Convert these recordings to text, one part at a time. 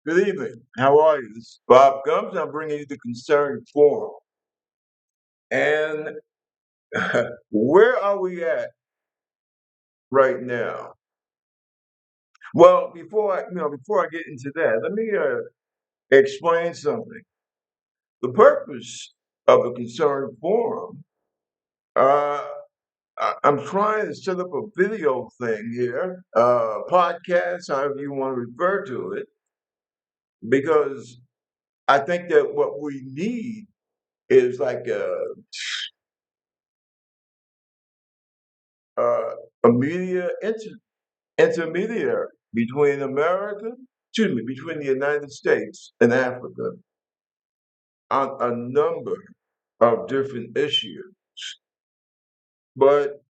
Good evening. How are you? This is Bob Gums. I'm bringing you the Concerned Forum. And where are we at right now? Well, before I get into that, let me explain something. The purpose of the Concerned Forum, uh, I'm trying to set up a video thing here, podcast, however you want to refer to it, because I think that what we need is like uh, a media intermediary between between the United States and Africa on a number of different issues. But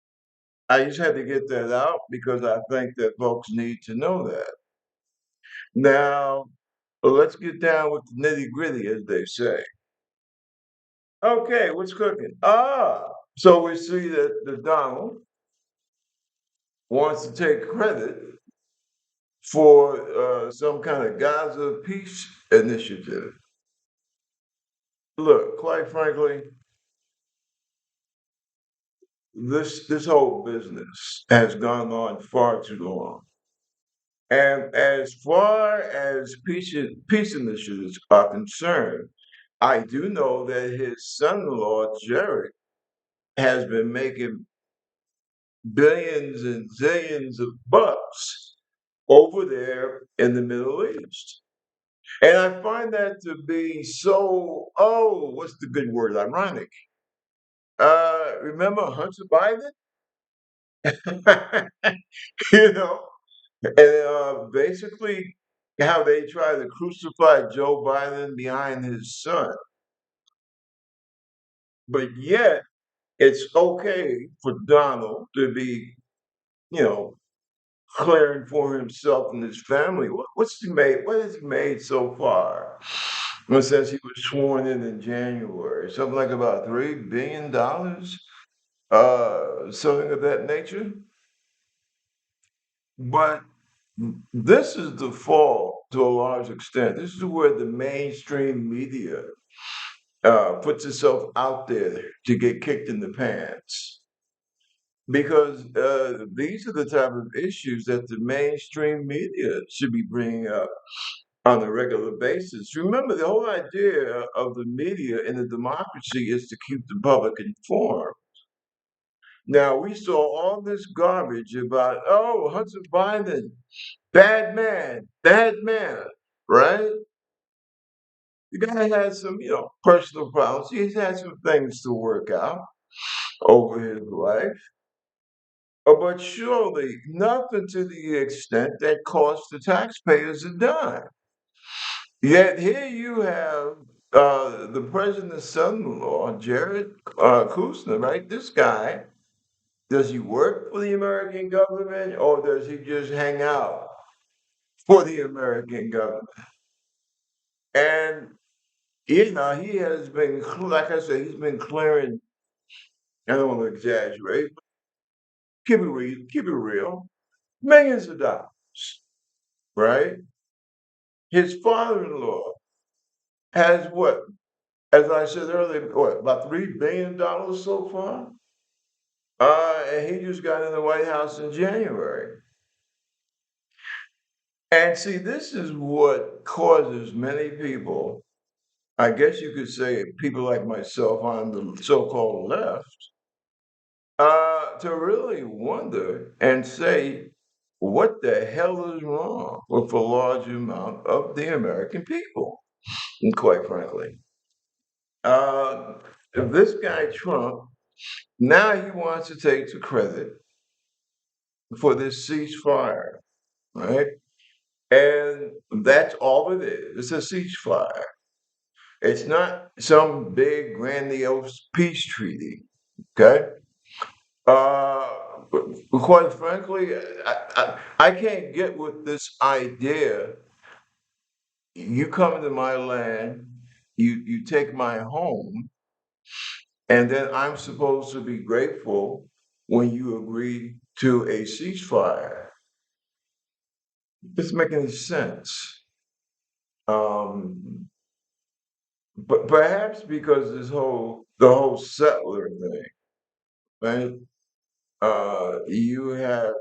I just had to get that out because I think that folks need to know that. Now, let's get down with the nitty gritty, as they say. Okay, what's cooking? So we see that the Donald wants to take credit for some kind of Gaza peace initiative. Look, quite frankly, this whole business has gone on far too long. And as far as peace initiatives are concerned, I do know that his son-in-law Jared has been making billions and zillions of bucks over there in the Middle East. And I find that to be so, what's the good word? Ironic. Remember Hunter Biden? you know, and basically how they try to crucify Joe Biden behind his son. But yet, it's okay for Donald to be, you know, clearing for himself and his family. What's he made? What has he made so far? Well, since he was sworn in January, something like about $3 billion, something of that nature. But this is the fall to a large extent. This is where the mainstream media puts itself out there to get kicked in the pants. Because these are the type of issues that the mainstream media should be bringing up on a regular basis. Remember, the whole idea of the media in a democracy is to keep the public informed. Now, we saw all this garbage about, Hunter Biden, bad man, right? The guy has some, personal problems. He's had some things to work out over his life. But surely nothing to the extent that costs the taxpayers a dime. Yet here you have the president's son-in-law, Jared Kushner, right? This guy, does he work for the American government or does he just hang out for the American government? And he has been, like I said, he's been clearing. I don't want to exaggerate, but keep it real, millions of dollars, right? His father-in-law has what? As I said earlier, what, about $3 billion so far? And he just got in the White House in January. And see, this is what causes many people, I guess you could say people like myself on the so-called left, to really wonder and say, what the hell is wrong with a large amount of the American people, and quite frankly. Uh, this guy, Trump, now he wants to take the credit for this ceasefire, right? And that's all it is. It's a ceasefire. It's not some big, grandiose peace treaty, okay? Uh, but quite frankly, I can't get with this idea. You come into my land, you take my home, and then I'm supposed to be grateful when you agree to a ceasefire. Doesn't make any sense. Um, but perhaps because the whole settler thing, right? You have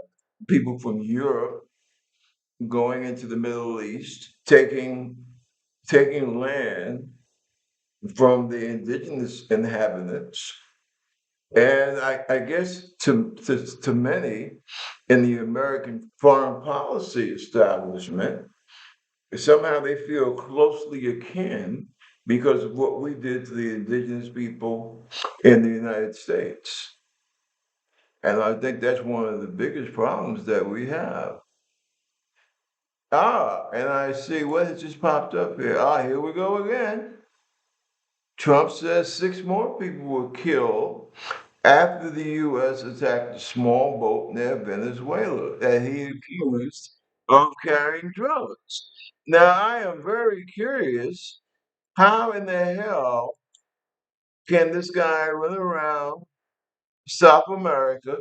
people from Europe going into the Middle East, taking land from the indigenous inhabitants. And I guess to many in the American foreign policy establishment, somehow they feel closely akin because of what we did to the indigenous people in the United States. And I think that's one of the biggest problems that we have. And I see what has just popped up here. Here we go again. Trump says 6 more people were killed after the U.S. attacked a small boat near Venezuela that he accused of carrying drugs. Now, I am very curious, how in the hell can this guy run around South America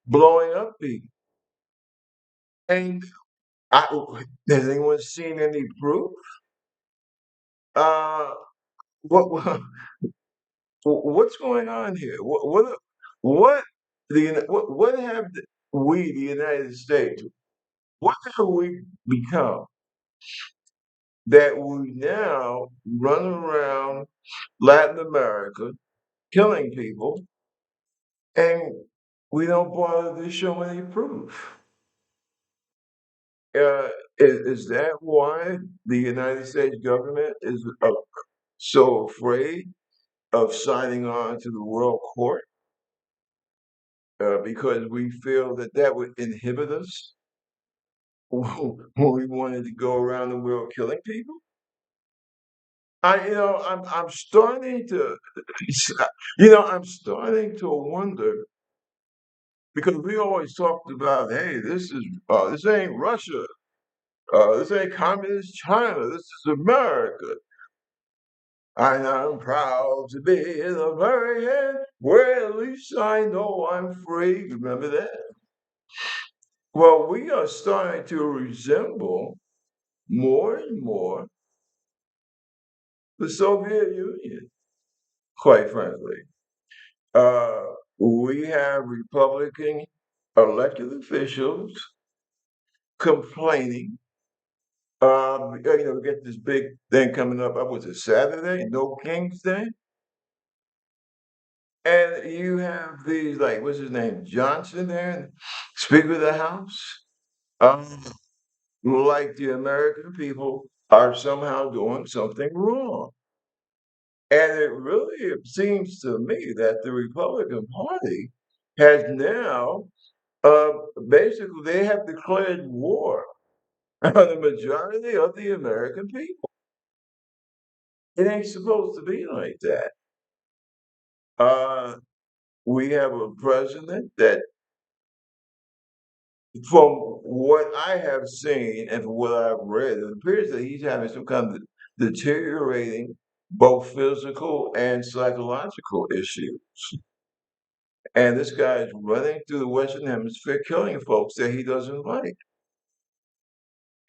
blowing up people? And has anyone seen any proof? Uh, what what's going on here? What what have we, the United States, what have we become that we now run around Latin America killing people and we don't bother to show any proof? Uh, is that why the United States government is so afraid of signing on to the World Court? Because we feel that that would inhibit us when we wanted to go around the world killing people. I'm starting to, I'm starting to wonder because we always talked about, hey, this ain't Russia, this ain't communist China, this is America. And I'm proud to be an American, where at least I know I'm free. Remember that? Well, we are starting to resemble more and more the Soviet Union, quite frankly. Uh, we have Republican elected officials complaining. We get this big thing coming up. Was it Saturday? No King's Day? And you have these, like, what's his name? Johnson there, Speaker of the House. Um, like the American people are somehow doing something wrong. And it really seems to me that the Republican Party has now, uh, basically, they have declared war on the majority of the American people. It ain't supposed to be like that. Uh, we have a president that, from what I have seen and from what I've read, it appears that he's having some kind of deteriorating both physical and psychological issues. And this guy is running through the Western Hemisphere killing folks that he doesn't like.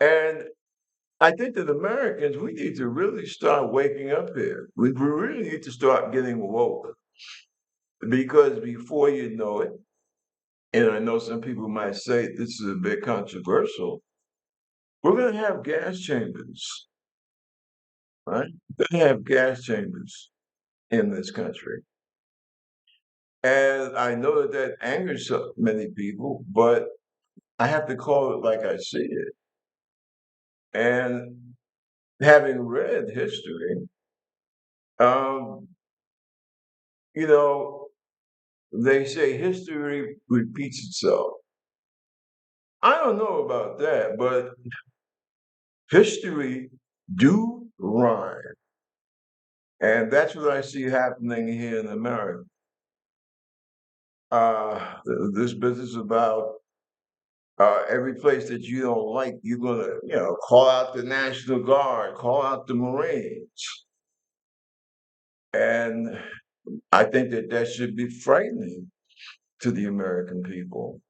And I think that Americans, we need to really start waking up here. We really need to start getting woke because before you know it, and I know some people might say this is a bit controversial, we're going to have gas chambers, right? We're going to have gas chambers in this country. And I know that that angers so many people, but I have to call it like I see it. And having read history, um, you know, they say history repeats itself. I don't know about that, but history do rhyme. And that's what I see happening here in America. This business about every place that you don't like, you're gonna, call out the National Guard, call out the Marines. And I think that that should be frightening to the American people.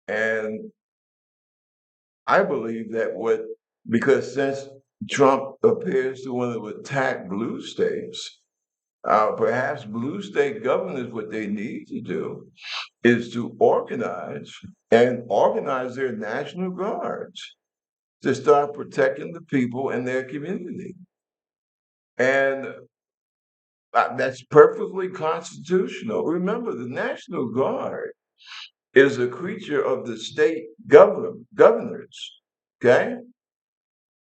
And I believe that what because since Trump appears to want to attack blue states, perhaps blue state governors, what they need to do is to organize their National Guards to start protecting the people in their community. And that's perfectly constitutional. Remember, the National Guard is a creature of the state governors. Okay?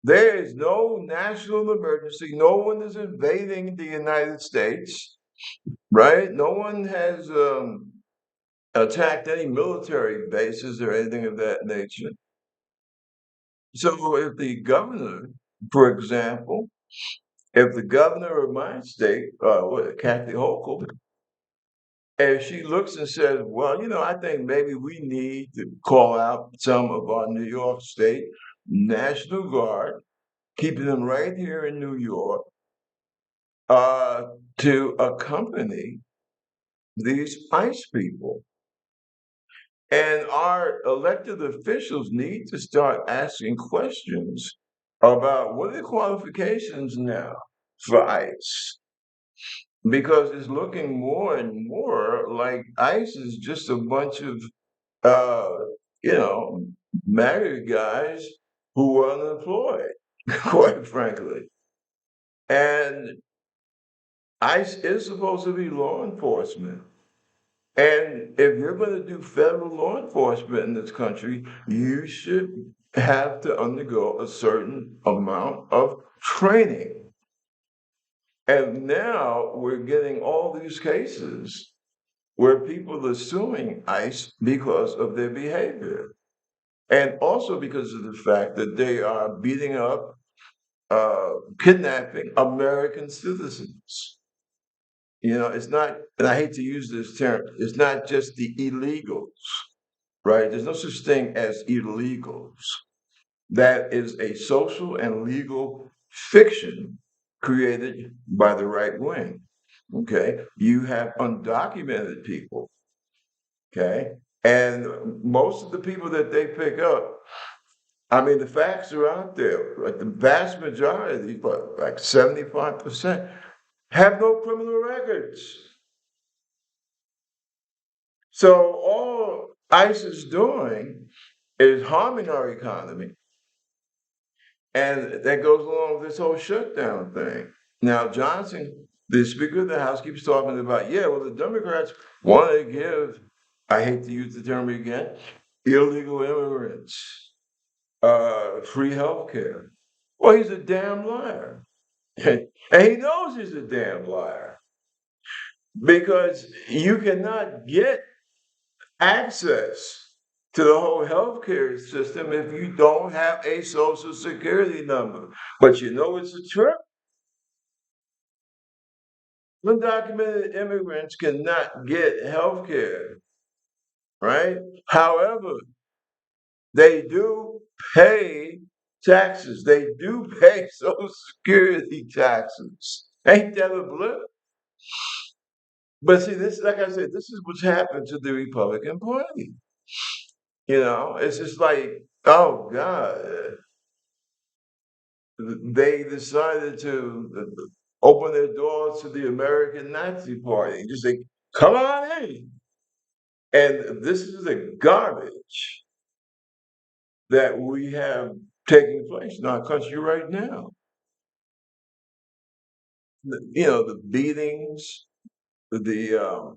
There is no national emergency. No one is invading the United States, right? No one has attacked any military bases or anything of that nature. So if the governor, for example, if the governor of my state, Kathy Hochul, if she looks and says, well, I think maybe we need to call out some of our New York State National Guard, keeping them right here in New York, uh, to accompany these ICE people. And our elected officials need to start asking questions about what are the qualifications now for ICE, because it's looking more and more like ICE is just a bunch of, uh, you know, MAGA guys who are unemployed, quite frankly. And ICE is supposed to be law enforcement. And if you're going to do federal law enforcement in this country, you should have to undergo a certain amount of training. And now we're getting all these cases where people are suing ICE because of their behavior. And also because of the fact that they are beating up, kidnapping American citizens. It's not, and I hate to use this term, it's not just the illegals, right? There's no such thing as illegals. That is a social and legal fiction created by the right wing. Okay. You have undocumented people. Okay. And most of the people that they pick up, I mean, the facts are out there. Like the vast majority, but like 75%, have no criminal records. So all ICE is doing is harming our economy. And that goes along with this whole shutdown thing. Now, Johnson, the Speaker of the House, keeps talking about, yeah, well, the Democrats want to give, I hate to use the term again, illegal immigrants free health care. Well, he's a damn liar. And he knows he's a damn liar because you cannot get access to the whole healthcare system if you don't have a social security number. But it's a trick. Undocumented immigrants cannot get health care, right? However, they do pay taxes. They do pay social security taxes. Ain't that a blip? But see, this, like I said, this is what's happened to the Republican Party. It's just like, oh God, they decided to open their doors to the American Nazi Party. Just say, come on in. And this is the garbage that we have taking place in our country right now. The beatings, the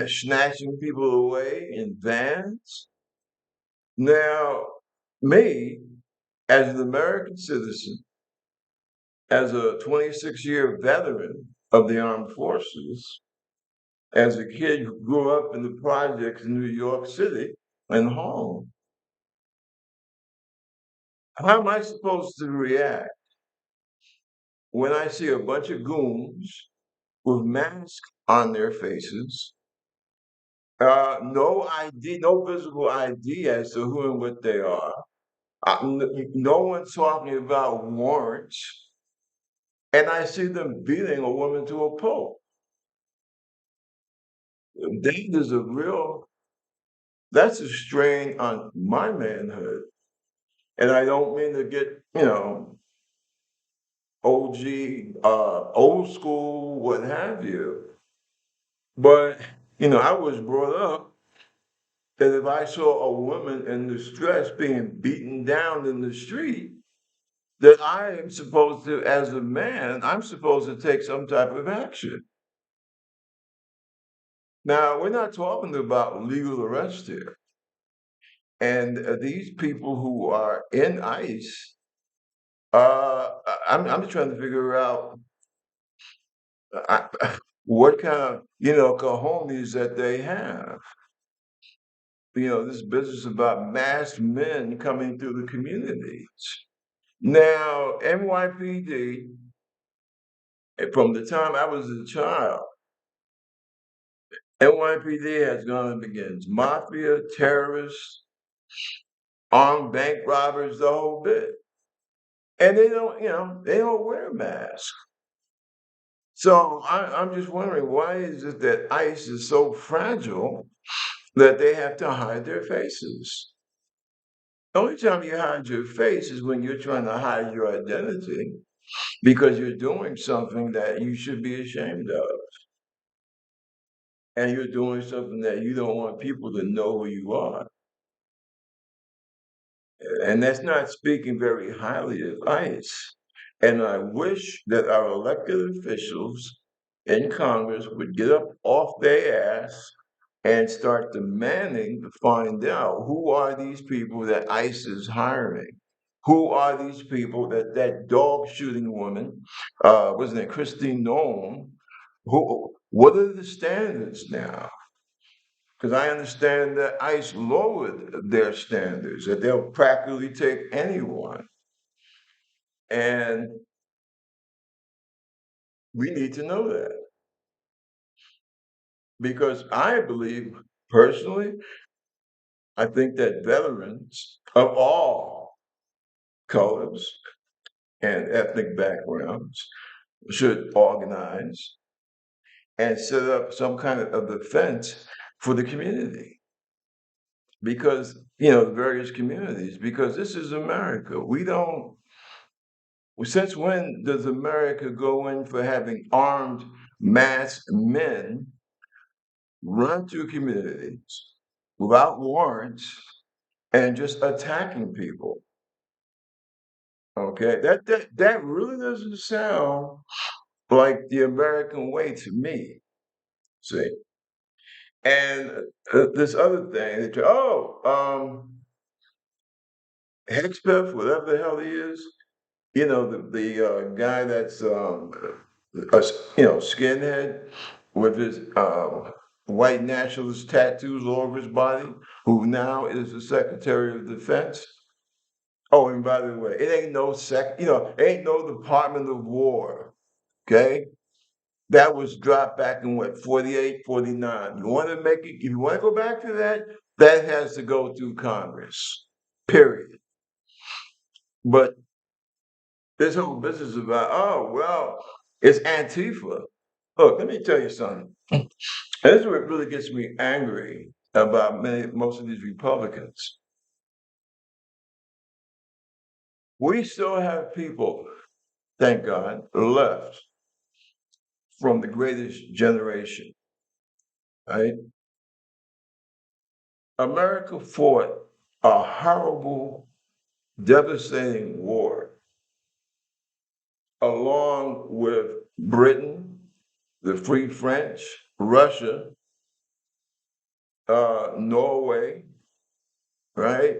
snatching people away in vans. Now, me, as an American citizen, as a 26-year veteran of the armed forces, as a kid who grew up in the projects in New York City and home, how am I supposed to react when I see a bunch of goons with masks on their faces, no ID, no visible ID as to who and what they are, no one's talking about warrants, and I see them beating a woman to a pulp? That is that's a strain on my manhood. And I don't mean to get, OG, old school, what have you. But, I was brought up that if I saw a woman in distress being beaten down in the street, that I am supposed to, as a man, I'm supposed to take some type of action. Now, we're not talking about legal arrest here. And these people who are in ICE, I'm just trying to figure out uh, what kind of, cojones that they have. This business about masked men coming through the communities. Now, NYPD, from the time I was a child, NYPD has gone against mafia, terrorists, armed bank robbers, the whole bit. And they don't wear masks. So I'm just wondering, why is it that ICE is so fragile that they have to hide their faces? The only time you hide your face is when you're trying to hide your identity because you're doing something that you should be ashamed of. And you're doing something that you don't want people to know who you are. And that's not speaking very highly of ICE. And I wish that our elected officials in Congress would get up off their ass and start demanding to find out who are these people that ICE is hiring. Who are these people that dog shooting woman, wasn't it Christine Nome? What are the standards now? Because I understand that ICE lowered their standards, that they'll practically take anyone. And we need to know that because I believe personally, I think that veterans of all colors and ethnic backgrounds should organize and set up some kind of defense for the community because, the various communities, because this is America. We don't Since when does America go in for having armed masked men run through communities without warrants and just attacking people? Okay, that really doesn't sound like the American way to me. See, and this other thing that Hexpeth, whatever the hell he is, the guy that's skinhead with his white nationalist tattoos all over his body, who now is the Secretary of Defense. Oh, and by the way, it ain't no ain't no Department of War. Okay, that was dropped back in what 48, 49. You want to make it? If you want to go back to that, that has to go through Congress. Period. But this whole business about, oh, well, it's Antifa. Look, let me tell you something. And this is what really gets me angry about most of these Republicans. We still have people, thank God, left from the greatest generation, right? America fought a horrible, devastating war along with Britain, the Free French, Russia, Norway, right?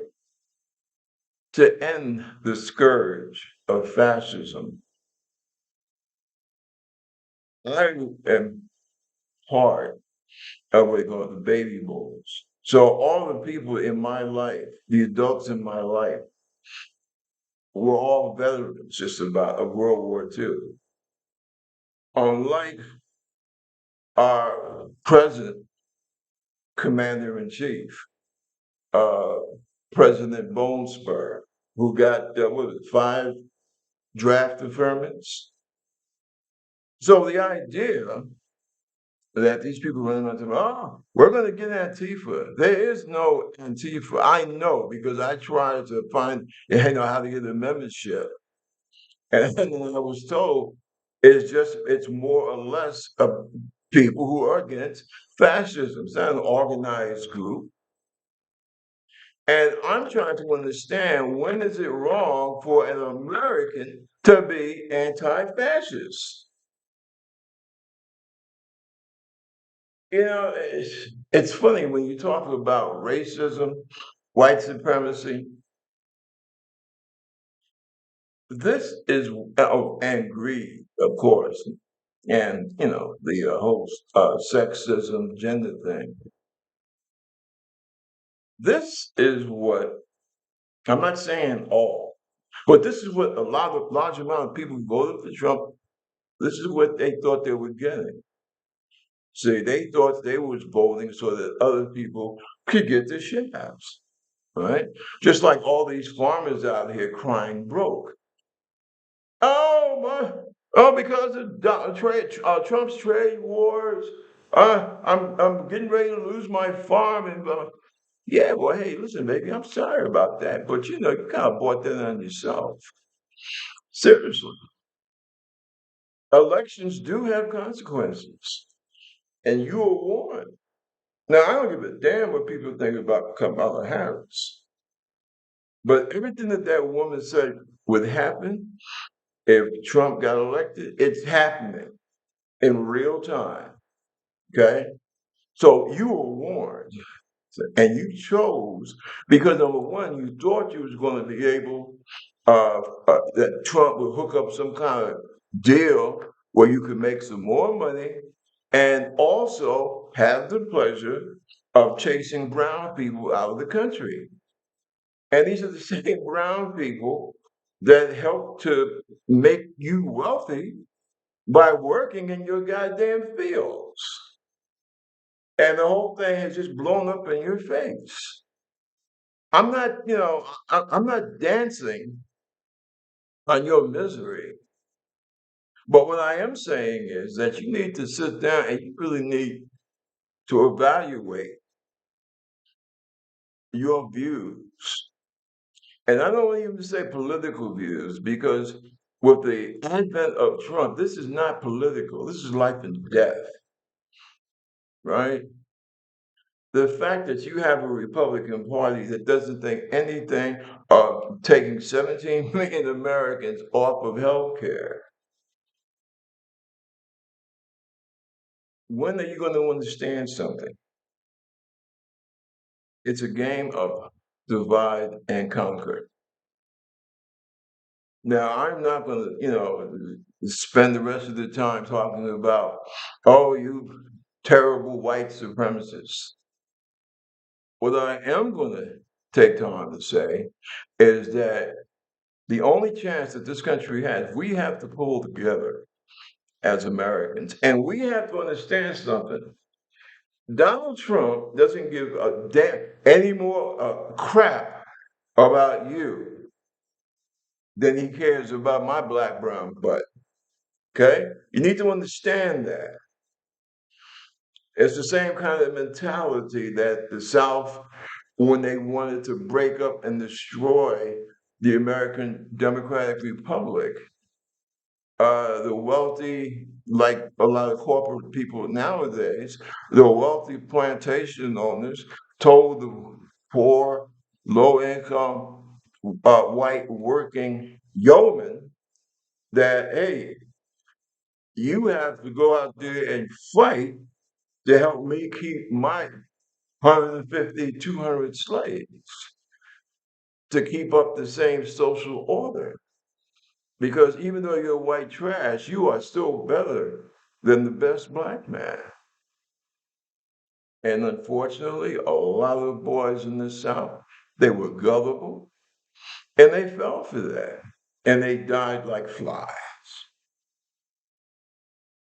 To end the scourge of fascism. I am part of what they call the baby boomers. So all the people in my life, the adults in my life, were all veterans just about of World War II. Unlike our present commander in chief, uh, President Bone Spur, who got what was it, 5 draft deferments. So the idea that these people running around saying, "Oh, we're going to get Antifa." There is no Antifa. I know because I tried to find, how to get a membership, and then I was told it's more or less of people who are against fascism. It's not an organized group. And I'm trying to understand, when is it wrong for an American to be anti-fascist? It's funny when you talk about racism, white supremacy. This is and greed, of course, and the whole sexism, gender thing. This is what I'm not saying all, but this is what a large amount of people who voted for Trump. This is what they thought they were getting. See, they thought they was voting so that other people could get their shafts, right? Just like all these farmers out here crying broke. Oh my! Oh, because of Trump's trade wars, I'm getting ready to lose my farm. And yeah, well, hey, listen, baby, I'm sorry about that, but you kind of bought that on yourself. Seriously, elections do have consequences, and you are warned. Now, I don't give a damn what people think about Kamala Harris, but everything that woman said would happen if Trump got elected, it's happening in real time. Okay. So you were warned, and you chose because number one, you thought you was going to be able, that Trump would hook up some kind of deal where you could make some more money and also have the pleasure of chasing brown people out of the country. And these are the same brown people that help to make you wealthy by working in your goddamn fields. And the whole thing has just blown up in your face. I'm not, I'm not dancing on your misery. But what I am saying is that you need to sit down and you really need to evaluate your views. And I don't even say political views because with the advent of Trump, this is not political. This is life and death, right? The fact that you have a Republican Party that doesn't think anything of taking 17 million Americans off of health care, when are you going to understand something? It's a game of divide and conquer. Now, I'm not going to, spend the rest of the time talking about, oh, you terrible white supremacists. What I am going to take time to say is that the only chance that this country has, we have to pull together as Americans. And we have to understand something. Donald Trump doesn't give a damn any more crap about you than he cares about my black brown butt. Okay? You need to understand that. It's the same kind of mentality that the South, when they wanted to break up and destroy the American Democratic Republic, the wealthy, like a lot of corporate people nowadays, the wealthy plantation owners told the poor, low income, white working yeoman that, hey, you have to go out there and fight to help me keep my 150, 200 slaves to keep up the same social order. Because even though you're white trash, you are still better than the best black man. And unfortunately, a lot of the boys in the South, they were gullible and they fell for that. And they died like flies.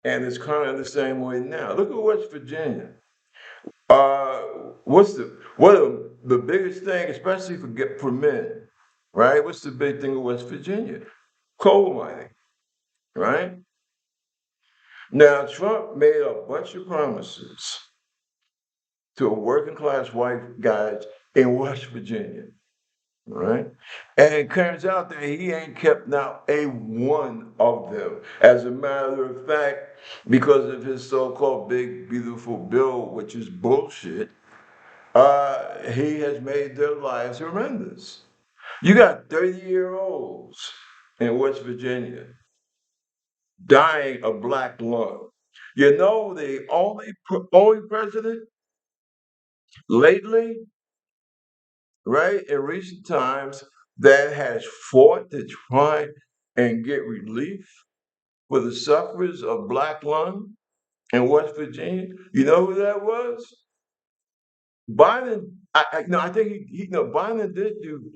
And it's kind of the same way now. Look at West Virginia. Uh, what the biggest thing, especially for men, right? What's the big thing in West Virginia? Coal mining, right? Now, Trump made a bunch of promises to working class white guys in West Virginia, right? And it turns out that he ain't kept not a one of them. As a matter of fact, because of his so-called big beautiful bill, which is bullshit, he has made their lives horrendous. You got 30-year-olds in West Virginia dying of black lung. You know the only president lately, right, in recent times that has fought to try and get relief for the sufferers of black lung in West Virginia. You know who that was? Biden. I think Biden did do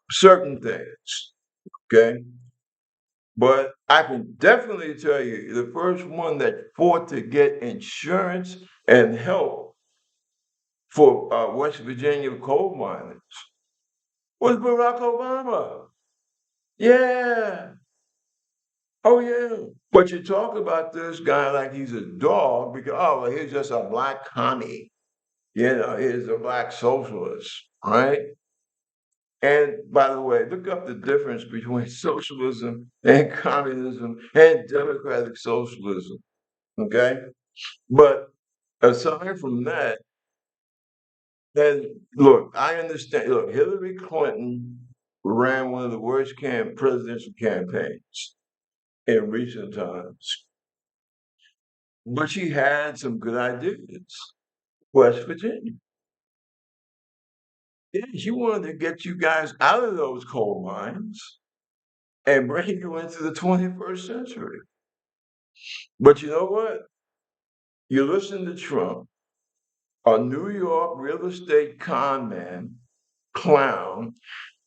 certain things. Okay, but I can definitely tell you the first one that fought to get insurance and help for West Virginia coal miners was Barack Obama. Yeah. Oh, yeah. But you talk about this guy like he's a dog because, oh, well, he's just a black commie. He's a black socialist, right? And by the way, look up the difference between socialism and communism and democratic socialism, okay? But aside from that, then look, I understand. Look, Hillary Clinton ran one of the worst presidential campaigns in recent times, but she had some good ideas. West Virginia. Yeah, she wanted to get you guys out of those coal mines and bring you into the 21st century. But you know what? You listen to Trump, a New York real estate con man, clown,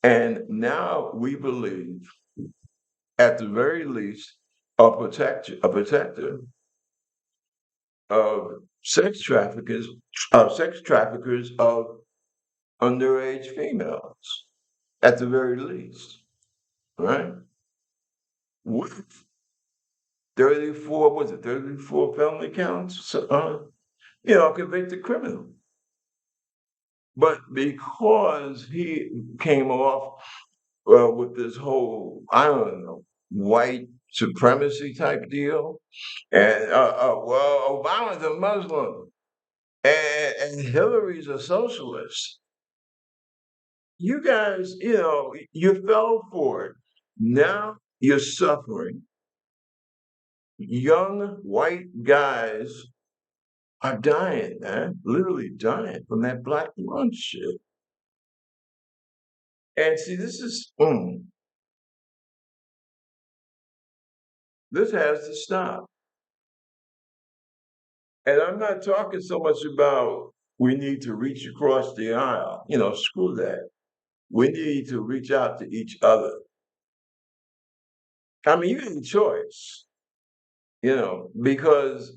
and now we believe, at the very least, a protector of sex traffickers of underage females, at the very least, right? With 34, was it 34 felony counts? So, convicted criminal. But because he came off with this whole, I don't know, white supremacy type deal, and well, Obama's a Muslim and Hillary's a socialist. You guys, you fell for it. Now you're suffering. Young white guys are dying, man, literally dying from that black lung shit. And see, this has to stop. And I'm not talking so much about we need to reach across the aisle. Screw that. We need to reach out to each other. I mean, you have a choice, because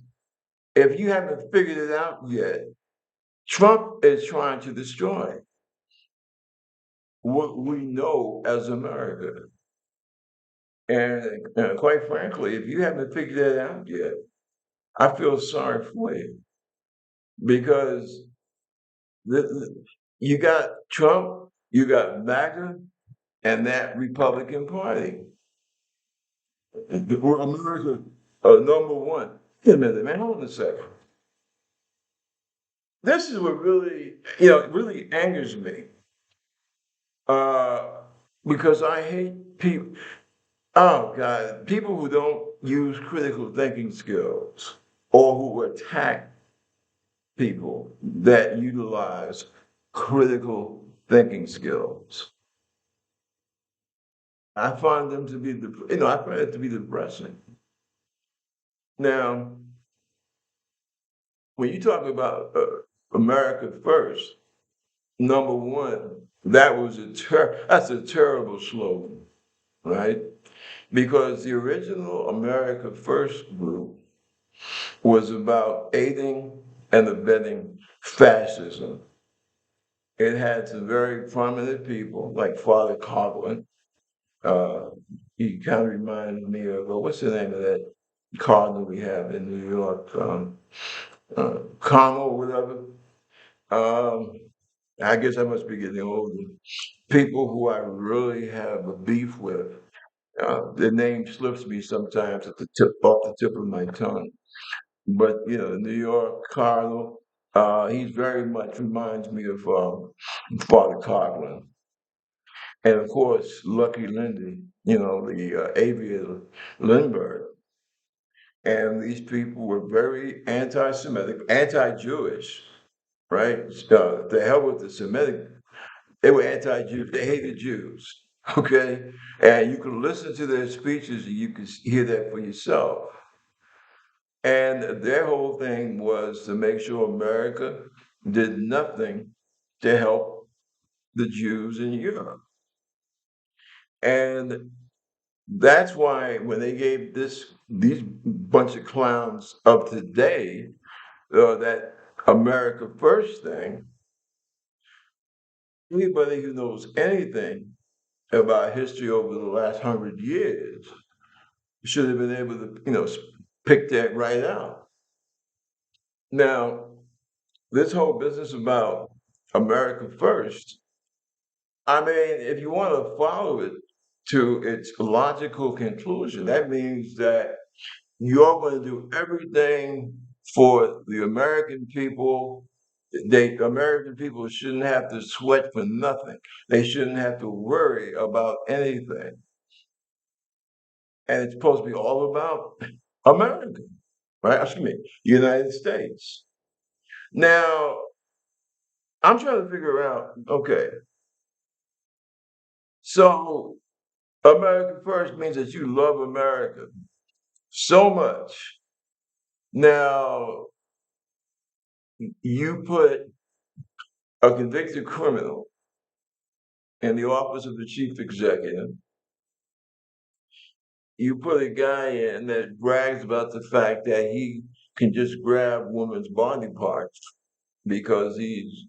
if you haven't figured it out yet, Trump is trying to destroy what we know as America. And quite frankly, if you haven't figured that out yet, I feel sorry for you because you got Trump, you got MAGA, and that Republican Party. America, number one. Wait a minute, man, hold on a second. This is what really, it really angers me uh, because I hate people. Oh, God, people who don't use critical thinking skills or who attack people that utilize critical thinking skills. I find them to be, I find it to be depressing. Now, when you talk about America first, number one, that's a terrible slogan, right? Because the original America First group was about aiding and abetting fascism. It had some very prominent people like Father Coughlin. Uh, he kind of reminded me of, what's the name of that? cardinal we have in New York, Carmel, whatever. Um, I guess I must be getting older. People who I really have a beef with, their name slips me sometimes off the tip of my tongue. But New York Cardinal, he very much reminds me of Father Coughlin, and of course Lucky Lindy. The aviator Lindbergh, and these people were very anti-Semitic, anti-Jewish, right? The hell with the Semitic. They were anti-Jew. They hated Jews. Okay, and you can listen to their speeches, and you can hear that for yourself. And their whole thing was to make sure America did nothing to help the Jews in Europe. And that's why when they gave these bunch of clowns of today that America First thing, anybody who knows anything about history over the last 100 years should have been able to, pick that right out. Now, this whole business about America First, I mean, if you want to follow it to its logical conclusion, that means that you're going to do everything for the American people. The American people shouldn't have to sweat for nothing. They shouldn't have to worry about anything. And it's supposed to be all about America, right? Excuse me, United States. Now, I'm trying to figure out, okay, so America First means that you love America so much. Now, you put a convicted criminal in the office of the chief executive. You put a guy in that brags about the fact that he can just grab women's body parts because he's,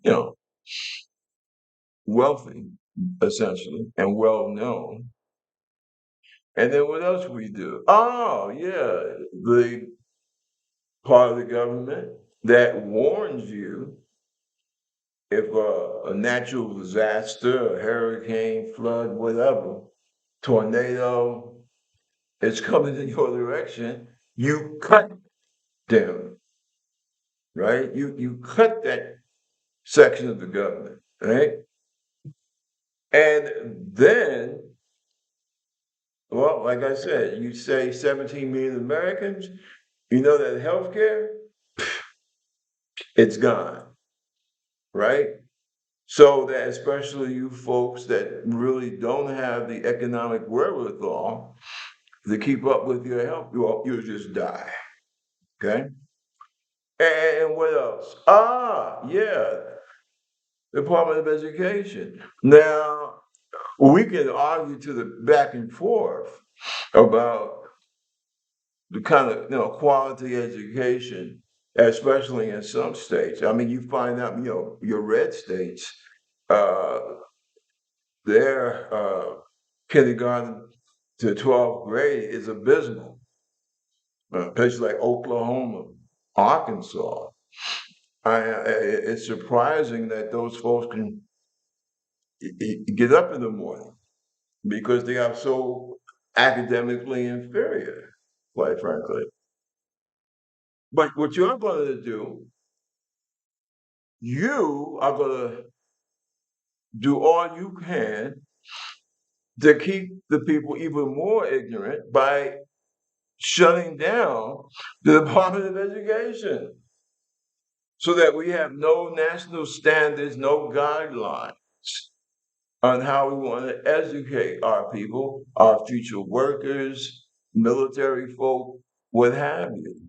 wealthy, essentially, and well known. And then what else we do? Oh, yeah, the part of the government that warns you if a natural disaster, a hurricane, flood, whatever, tornado is coming in your direction, you cut them, right? You cut that section of the government, right? And then, well, like I said, you say 17 million Americans, you know that healthcare, it's gone, right? So that especially you folks that really don't have the economic wherewithal to keep up with your health, you'll just die. Okay. And what else? Yeah, Department of Education. Now we can argue to the back and forth about the kind of quality education, especially in some states. I mean, you find out your red states, uh, their kindergarten to 12th grade is abysmal. Places like Oklahoma, Arkansas. It's surprising that those folks can get up in the morning because they are so academically inferior, quite frankly. But what you're going to do, you are going to do all you can to keep the people even more ignorant by shutting down the Department of Education so that we have no national standards, no guidelines on how we want to educate our people, our future workers, military folk, what have you.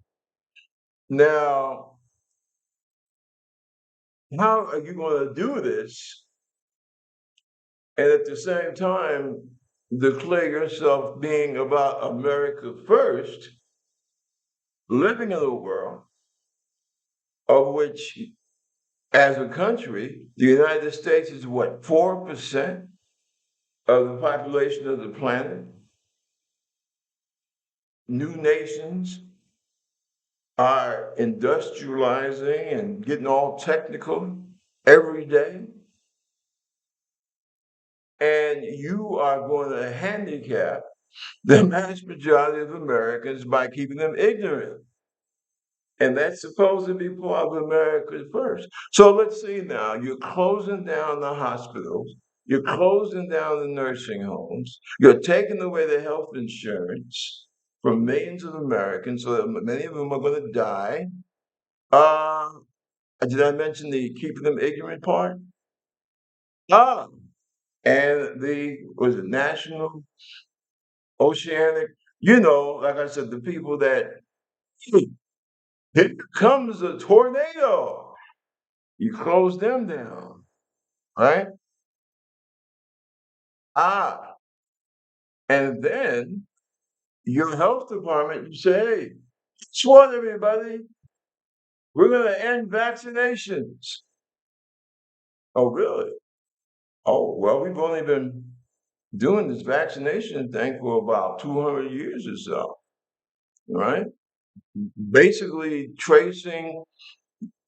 Now, how are you going to do this and at the same time declare yourself being about America first, living in a world of which, as a country, the United States is what, 4% of the population of the planet? new nations are industrializing and getting all technical every day, and you are going to handicap the vast majority of Americans by keeping them ignorant. And that's supposed to be part of America first. So let's see now, you're closing down the hospitals, you're closing down the nursing homes, you're taking away the health insurance from millions of Americans, so that many of them are going to die. Uh, did I mention the keeping them ignorant part? Ah, and the was it national oceanic? Like I said, the people that here comes a tornado. You close them down, right? Ah, and then your health department, you say, hey, guess what, everybody? We're going to end vaccinations. Oh, really? Oh, well, we've only been doing this vaccination thing for about 200 years or so, right? Basically tracing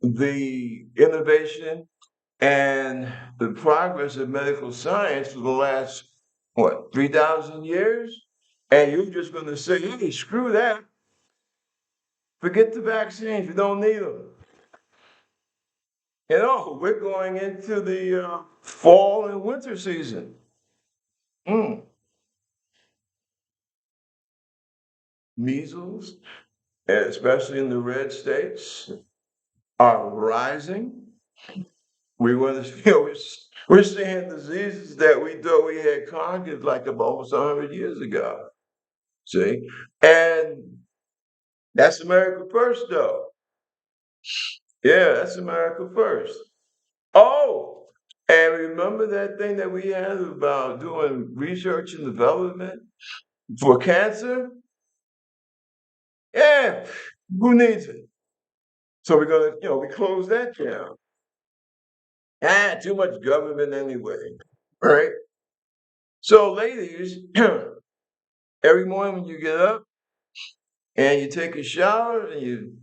the innovation and the progress of medical science for the last, what, 3,000 years? And you're just going to say, hey, screw that. Forget the vaccines. We don't need them. We're going into the fall and winter season. Mm. Measles, especially in the red states, are rising. We want to, we're seeing diseases that we thought we had conquered like about almost 100 years ago. See? And that's America first, though. Yeah, that's America first. Oh, and remember that thing that we had about doing research and development for cancer? Yeah, who needs it? So we're gonna, we close that down. Too much government anyway, right? So, ladies, every morning when you get up and you take a shower and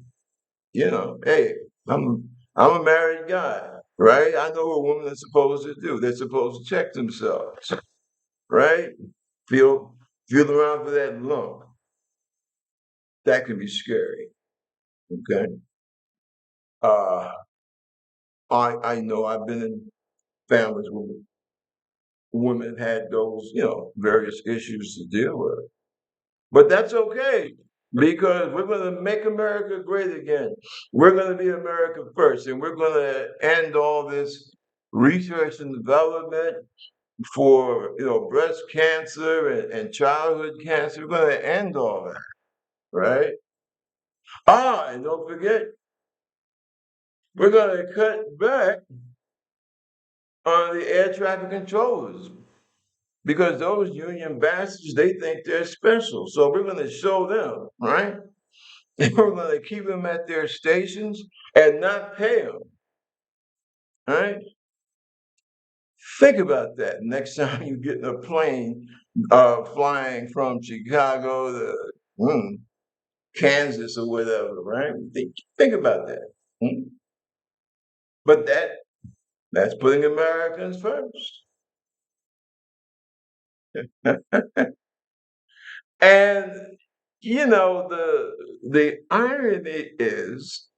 hey, I'm I'm a married guy, right? I know what a woman is supposed to do. They're supposed to check themselves, right? Feel feel around for that lump. That can be scary. Okay. Uh I know I've been in families where women had those, various issues to deal with. But that's okay because we're going to make America great again. We're going to be America first, and we're going to end all this research and development for breast cancer and childhood cancer. We're going to end all that, right? And don't forget, we're going to cut back on the air traffic controllers because those union bastards, they think they're special. So we're going to show them, right? We're going to keep them at their stations and not pay them, right? Think about that next time you get in a plane flying from Chicago to Kansas or whatever, right? Think about that. Mm. But that's putting Americans first. And the irony is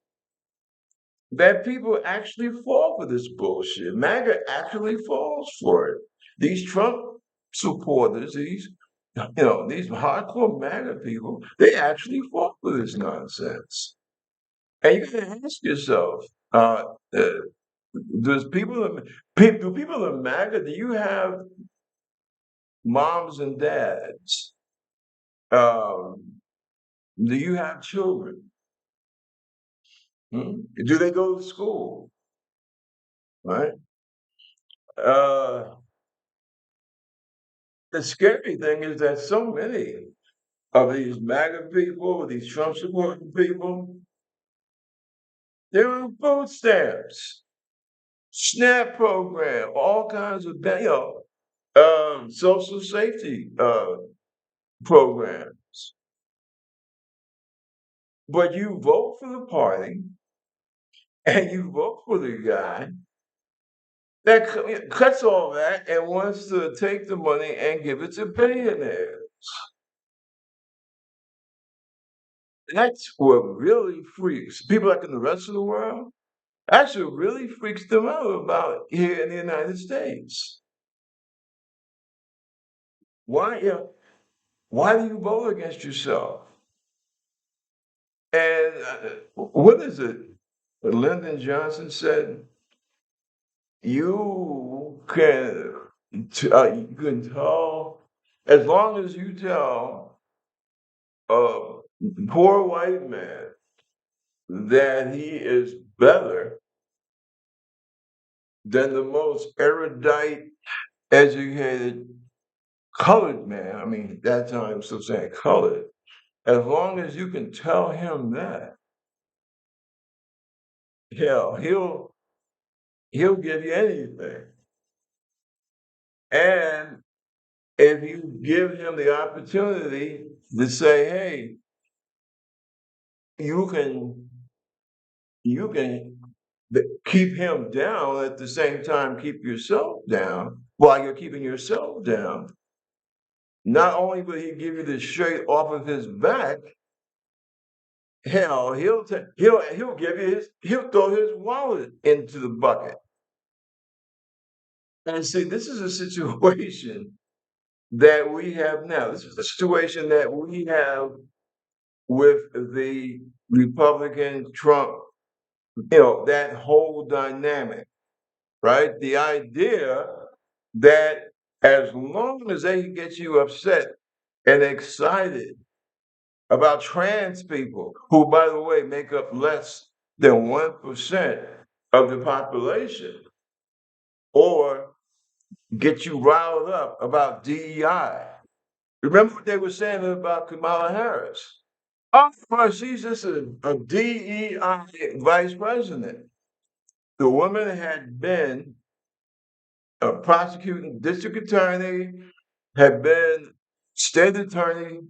that people actually fall for this bullshit. MAGA actually falls for it. These Trump supporters, these hardcore MAGA people, they actually fall for this nonsense. And you gotta ask yourself, uh, does do people in MAGA, do you have moms and dads? Um, do you have children? Hmm? Do they go to school? Right? Uh, the scary thing is that so many of these MAGA people, these Trump supporting people, they're on food stamps, SNAP program, all kinds of social safety programs. but you vote for the party and you vote for the guy that cuts all that and wants to take the money and give it to billionaires. That's what really freaks people like in the rest of the world. Actually, really freaks them out about here in the United States. Why? Why do you vote against yourself? And what is it? Lyndon Johnson said, you can tell as long as you tell a poor white man that he is better than the most erudite, educated colored man. I mean, at that time, I'm still saying colored. As long as you can tell him that, hell, he'll give you anything. And if you give him the opportunity to say, "Hey, you can you can keep him down at the same time keep yourself down while you're keeping yourself down." Not only will he give you the shirt off of his back, hell, he'll give you he'll throw his wallet into the bucket. And see, this is a situation that we have now. This is the situation that we have with the Republican Trump, that whole dynamic, right? The idea that as long as they can get you upset and excited about trans people, who, by the way, make up less than 1% of the population, or get you riled up about DEI. Remember what they were saying about Kamala Harris? Oh, well, she's just a DEI vice president. The woman had been a prosecuting district attorney, had been state attorney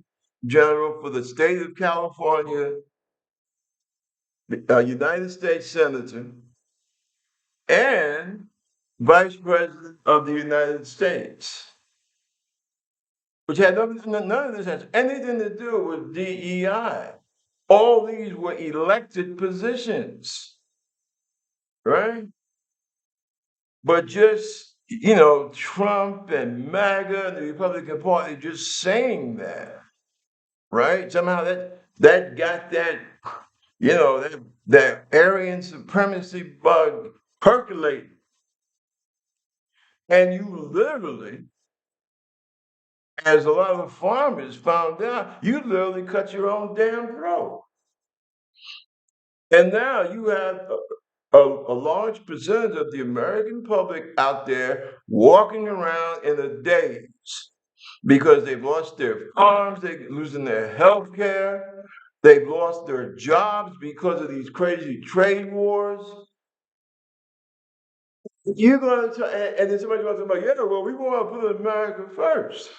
general for the state of California, a United States senator, and vice president of the United States, which had none of this has anything to do with DEI. All these were elected positions, right? But just, Trump and MAGA and the Republican Party just saying that, right? Somehow that got that Aryan supremacy bug percolating. And you literally, as a lot of the farmers found out, you literally cut your own damn throat. And now you have a large percentage of the American public out there walking around in a daze because they've lost their farms, they're losing their health care, they've lost their jobs because of these crazy trade wars. You're going to, and then somebody's going to say, yeah, well, we want to put America first.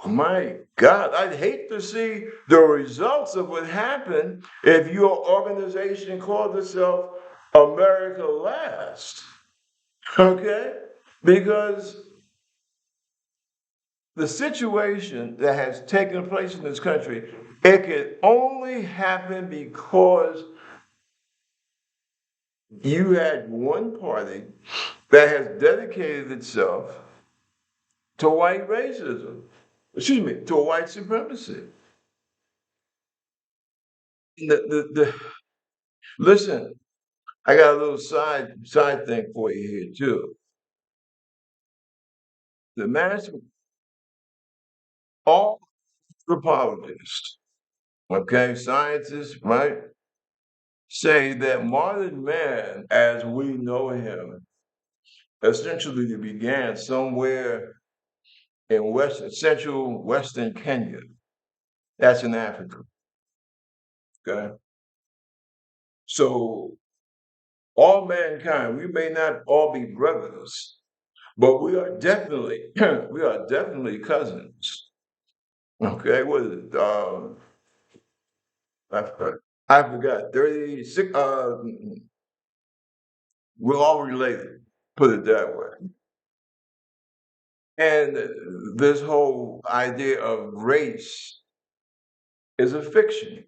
My God, I'd hate to see the results of what happened if your organization called itself America Last. Okay? Because the situation that has taken place in this country, it could only happen because you had one party that has dedicated itself to white racism, excuse me, to white supremacy. The listen, I got a little side thing for you here too. The mass all anthropologists, okay, scientists, right, say that modern man, as we know him, essentially began somewhere in central western Kenya. That's in Africa. Okay. So all mankind, we may not all be brothers, but we are definitely we are definitely cousins. Okay, what is it? I forgot. 36. We're all related. Put it that way. And this whole idea of race is a fiction.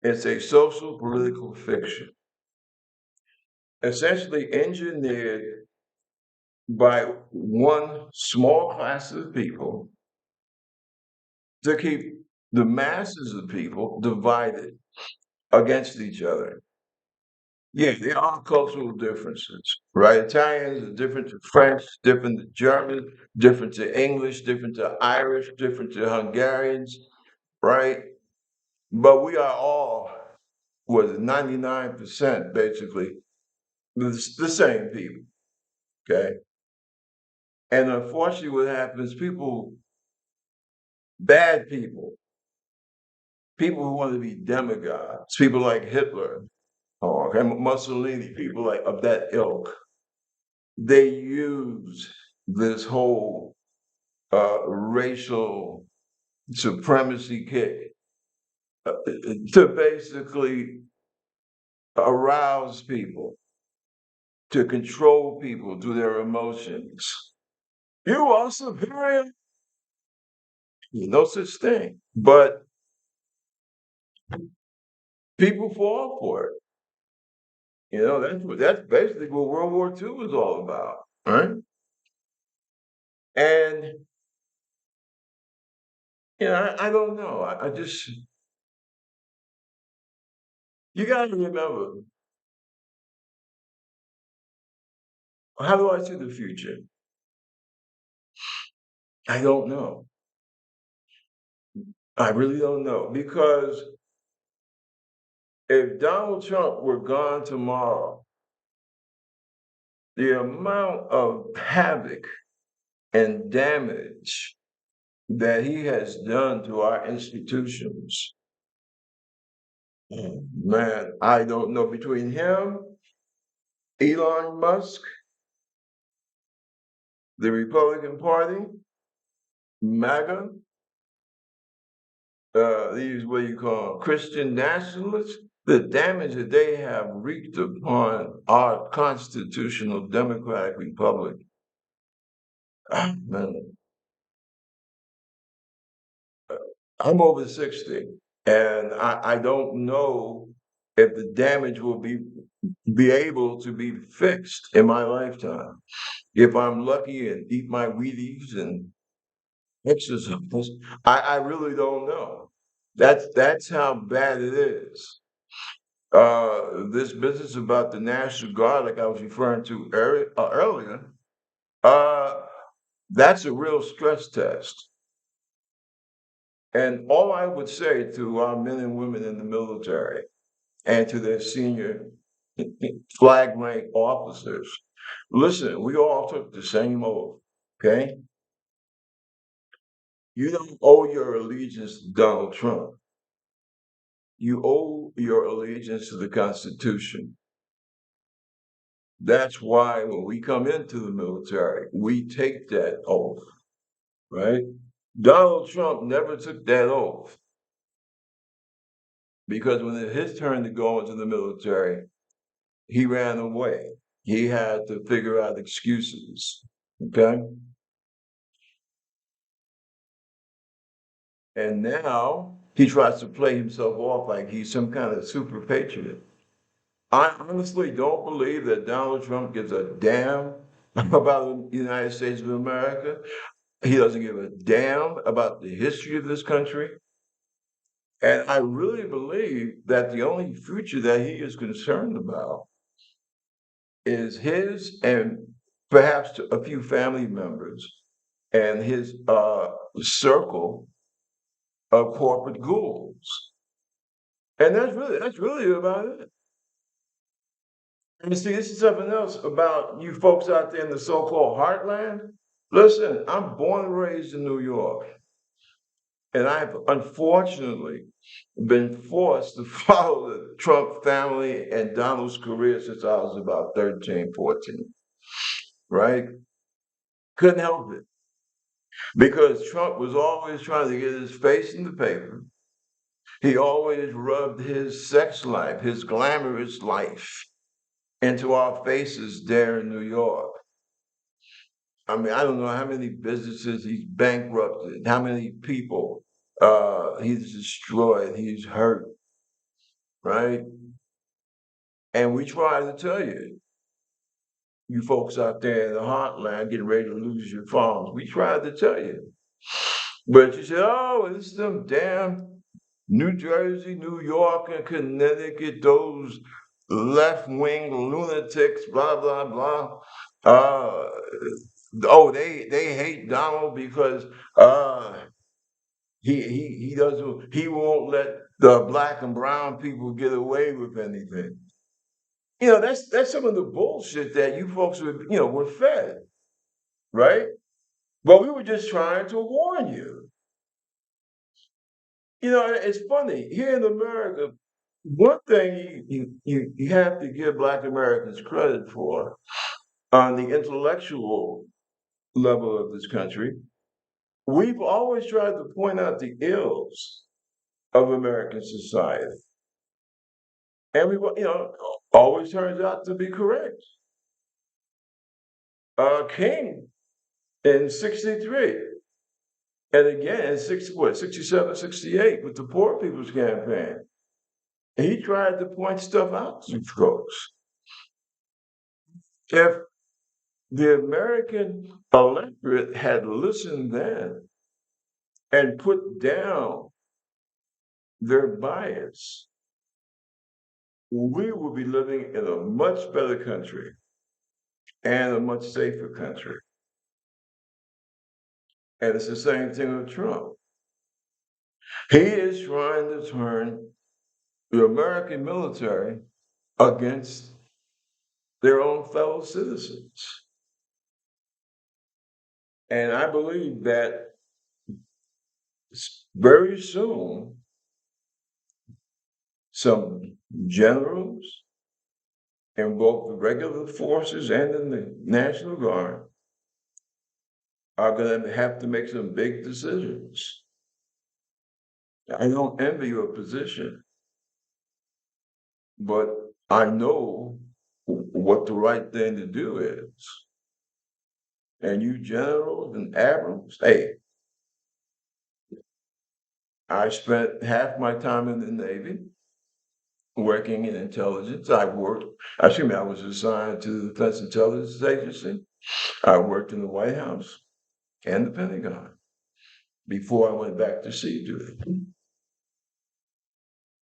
It's a social political fiction, essentially engineered by one small class of people to keep the masses of people divided against each other. Yeah, there are cultural differences, right? Italians are different to French, different to German, different to English, different to Irish, different to Hungarians, right? But we are all, was 99% basically the same people, okay? And unfortunately, what happens, people, bad people who want to be demagogues, people like Hitler, or okay, Mussolini, people like of that ilk, they use this whole racial supremacy kick to basically arouse people, to control people through their emotions. You are superior. No such thing. But people fall for it. That's basically what World War II was all about, right? And I don't know. I just you got to remember, how do I see the future? I don't know. I really don't know because if Donald Trump were gone tomorrow, the amount of havoc and damage that he has done to our institutions, man, I don't know. Between him, Elon Musk, the Republican Party, MAGA, these what you call Christian nationalists, the damage that they have wreaked upon our constitutional democratic republic. Man, I'm over 60, and I don't know if the damage will be able to be fixed in my lifetime. If I'm lucky and eat my Wheaties and exercise, I really don't know. That's how bad it is. This business about the National Guard, like I was referring to earlier, uh, that's a real stress test. And all I would say to our men and women in the military and to their senior flag rank officers, listen, we all took the same oath, okay? You don't owe your allegiance to Donald Trump. You owe your allegiance to the Constitution. That's why when we come into the military, we take that oath, right? Donald Trump never took that oath because when it his turn to go into the military, he ran away. He had to figure out excuses. Okay. And now he tries to play himself off like he's some kind of super patriot. I honestly don't believe that Donald Trump gives a damn about the United States of America. He doesn't give a damn about the history of this country. And I really believe that the only future that he is concerned about is his and perhaps a few family members and his circle of corporate ghouls. And that's really about it. And you see, this is something else about you folks out there in the so-called heartland. Listen, I'm born and raised in New York, and I've unfortunately been forced to follow the Trump family and Donald's career since I was about 13, 14, right? Couldn't help it because Trump was always trying to get his face in the paper. He always rubbed his sex life, his glamorous life, into our faces there in New York. I mean, I don't know how many businesses he's bankrupted, how many people he's destroyed, he's hurt, right? And we try to tell you, you folks out there in the heartland getting ready to lose your farms, we tried to tell you. But you said, oh, it's them damn New Jersey, New York, and Connecticut, those left wing lunatics, blah, blah, blah. Uh, oh, they hate Donald because he doesn't he won't let the black and brown people get away with anything. That's some of the bullshit that you folks were fed, right? But we were just trying to warn you. It's funny here in America. One thing you have to give Black Americans credit for on the intellectual level of this country, we've always tried to point out the ills of American society, and always turns out to be correct. King in '63, and again in 67, 68 with the Poor People's Campaign. He tried to point stuff out to folks. If the American electorate had listened then and put down their bias, we would be living in a much better country and a much safer country. And it's the same thing with Trump. He is trying to turn the American military against their own fellow citizens. And I believe that very soon, some generals in both the regular forces and in the National Guard are going to have to make some big decisions. I don't envy your position, but I know what the right thing to do is. And you generals and admirals, hey, I spent half my time in the Navy working in intelligence. I was assigned to the Defense Intelligence Agency. I worked in the White House and the Pentagon before I went back to sea duty.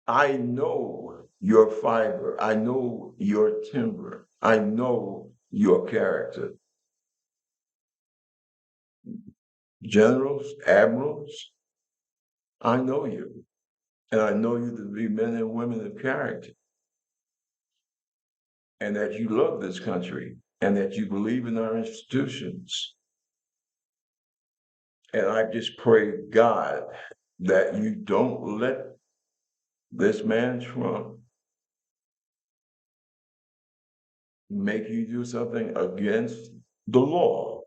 I know your fiber. I know your timber. I know your character. Generals, admirals, I know you. And I know you to be men and women of character. And that you love this country and that you believe in our institutions. And I just pray, God, that you don't let this man Trump make you do something against the law,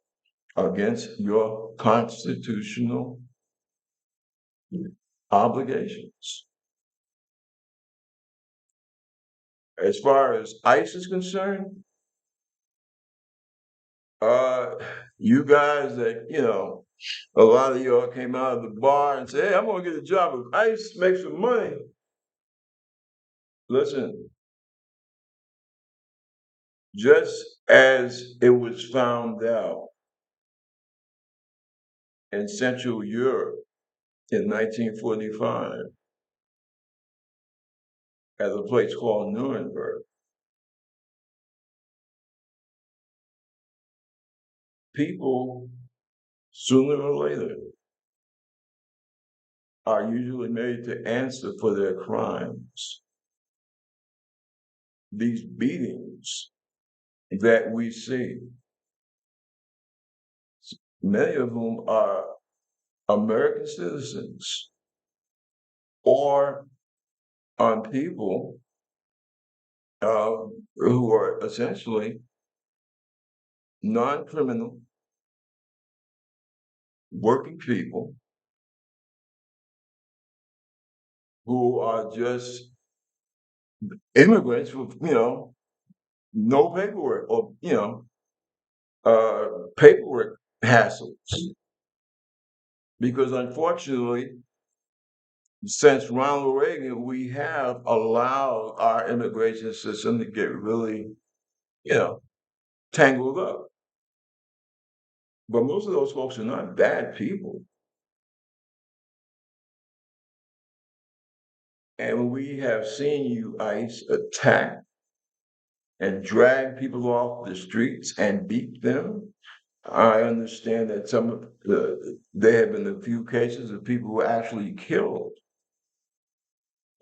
against your constitutional obligations. As far as ICE is concerned, uh, you guys a lot of y'all came out of the bar and said, hey, I'm gonna get a job with ICE, make some money. Listen, just as it was found out in Central Europe in 1945 at a place called Nuremberg, people sooner or later are usually made to answer for their crimes. These beatings that we see, many of whom are American citizens or on people uh, who are essentially non-criminal working people who are just immigrants with, no paperwork or, paperwork hassles. Because unfortunately, since Ronald Reagan, we have allowed our immigration system to get really, you know, tangled up. But most of those folks are not bad people. And we have seen you, ICE, attack and drag people off the streets and beat them. I understand that some of there have been a few cases of people who were actually killed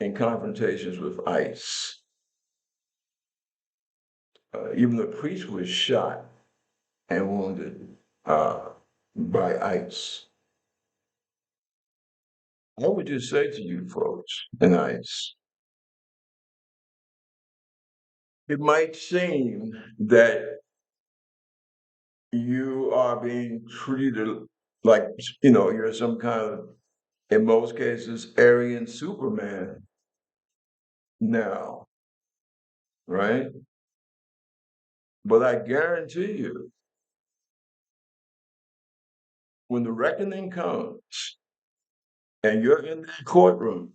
in confrontations with ICE. Even the priest was shot and wounded uh, by ICE. I would just say to you folks in ICE, it might seem that you are being treated like, you're some kind of, in most cases, Aryan Superman now, right? But I guarantee you, when the reckoning comes and you're in that courtroom,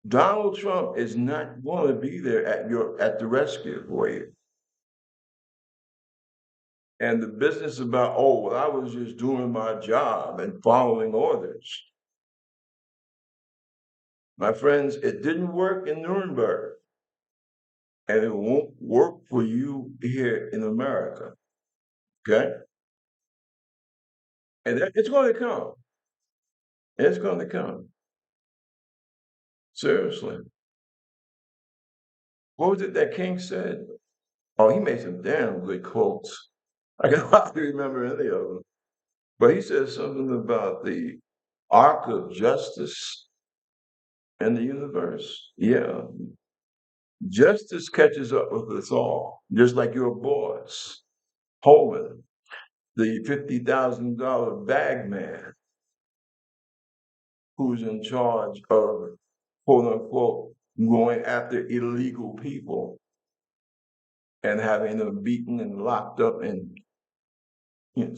Donald Trump is not going to be there at the rescue for you. And the business about, oh, well, I was just doing my job and following orders. My friends, it didn't work in Nuremberg, and it won't work for you here in America. Okay? And it's going to come. It's going to come. Seriously. What was it that King said? Oh, he made some damn good quotes. I can hardly remember any of them. But he said something about the arc of justice in the universe. Yeah. Justice catches up with us all, just like your boss, Holman, the $50,000 bag man who's in charge of, quote unquote, going after illegal people and having them beaten and locked up and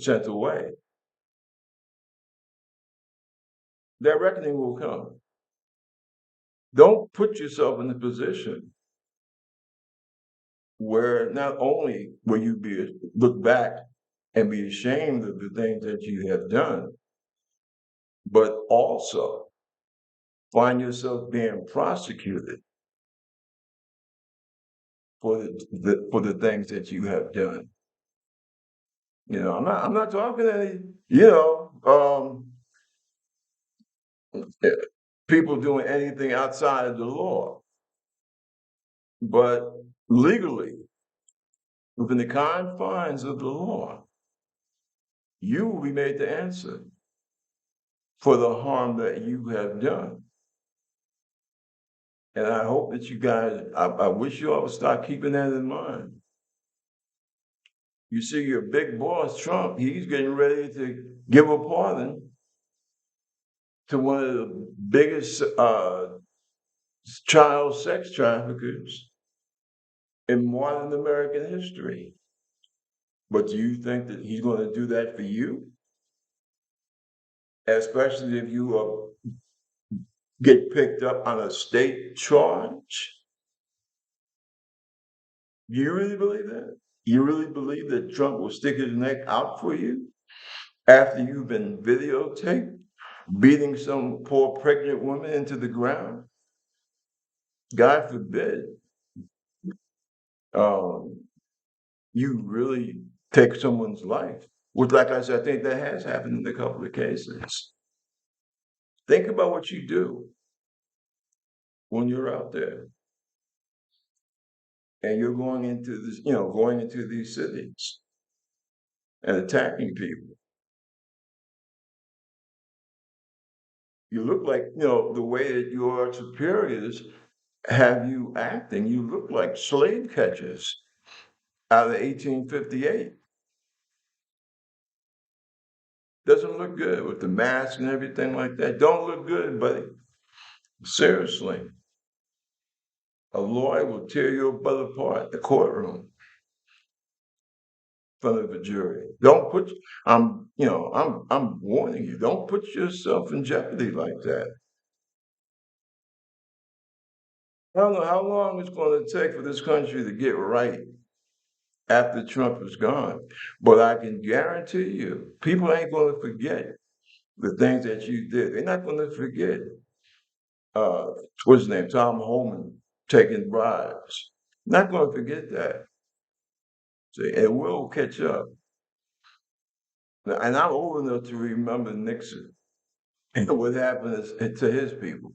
sent away. That reckoning will come. Don't put yourself in a position where not only will you be look back and be ashamed of the things that you have done, but also find yourself being prosecuted for for the things that you have done. I'm not talking any, eh, people doing anything outside of the law, but legally, within the confines of the law, you will be made to answer for the harm that you have done. And I hope that you guys, I wish you all would start keeping that in mind. You see, your big boss, Trump, he's getting ready to give a pardon to one of the biggest child sex traffickers in modern American history. But do you think that he's going to do that for you? Especially if you get picked up on a state charge? Do you really believe that? You really believe that Trump will stick his neck out for you after you've been videotaped beating some poor pregnant woman into the ground? God forbid um, you really take someone's life, which, like I said, I think that has happened in a couple of cases. Think about what you do when you're out there and you're going into this, going into these cities and attacking people. You look like, the way that your superiors have you acting, you look like slave catchers out of 1858. Doesn't look good with the mask and everything like that. Don't look good, buddy. Seriously, a lawyer will tear your butt apart in the courtroom in front of a jury. Don't put I'm warning you, don't put yourself in jeopardy like that. I don't know how long it's gonna take for this country to get right after Trump is gone. But I can guarantee you, people ain't gonna forget the things that you did. They're not gonna forget uh what's his name, Tom Homan taking bribes. Not gonna forget that. See, and we'll catch up. And I'm old enough to remember Nixon and what happened to his people.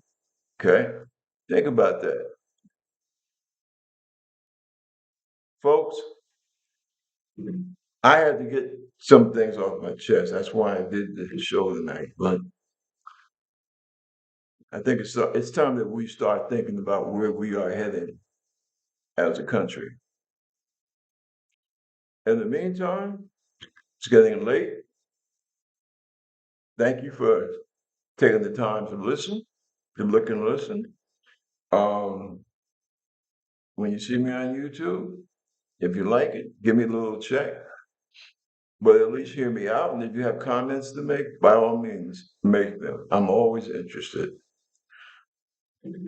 Okay? Think about that. Folks, I had to get some things off my chest. That's why I did the show tonight. But I think it's time that we start thinking about where we are heading as a country. In the meantime, it's getting late. Thank you for taking the time to listen, to look and listen. Um, when you see me on YouTube, if you like it, give me a little check, but at least hear me out. And if you have comments to make, by all means, make them. I'm always interested.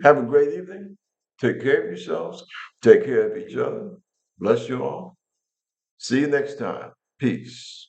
Have a great evening. Take care of yourselves. Take care of each other. Bless you all. See you next time. Peace.